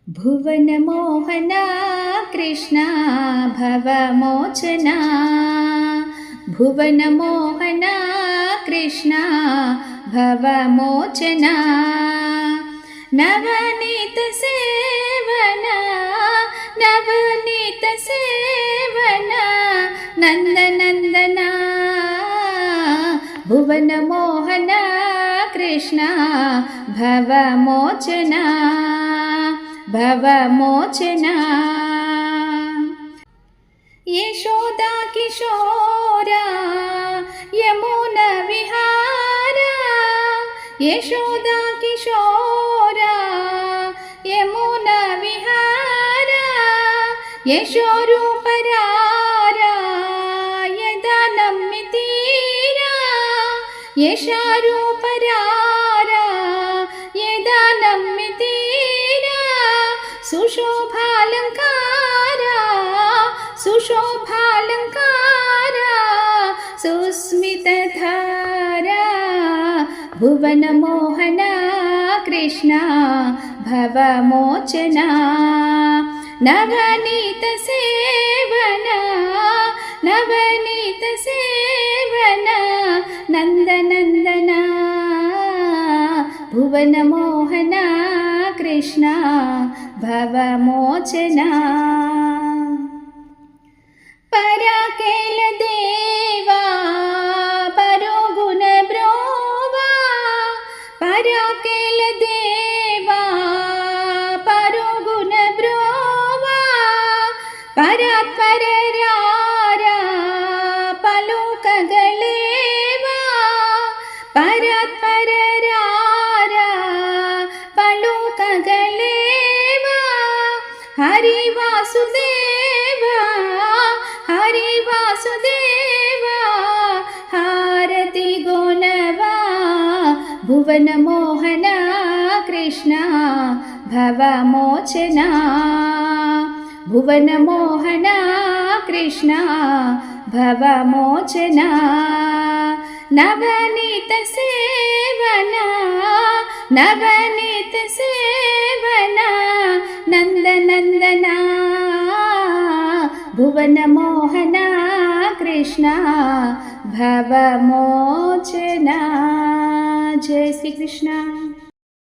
भुवनमोहना कृष्णा भवमोचना। भुवनमोहना कृष्णा भवमोचना। नवनीत सेवना नवनीत सेवना नन्दनन्दना। भुवनमोहना कृष्णा भवमोचना भवमोचना। यशोदा किशोरा यमुना विहारा। यशोदा किशोरा यमुना विहारा। यशोरूपरारा यदा नम्मितीरा। यशारूपरारा यदा नम्मितीरा। सुशोभालङ्कारा सुशोभालङ्कारा सुस्मितधारा। भुवनमोहना कृष्णा भवमोचना। नवनीत सेवना नवनीत सेवना नन्दनन्दना। भुवनमोहना कृष्णा भवमोचना। पराकेल देवा परोगुण ब्रोवा। पराकेल देवा परोगुण ब्रोवा। परात्पर रारा पलुकगलेवा। परात्पर रारा पलुकगलेवा। हरि वासुदेवा हरि वासुदेवा हारति गोनवा। भुवनमोहना कृष्णा भवमोचना। भुवनमोहना कृष्णा भवमोचना। नवनीत सेवना नवनीत सेवना नन्दनन्दना। भुवनमोहना कृष्णा भवमोचना। जय श्री कृष्ण।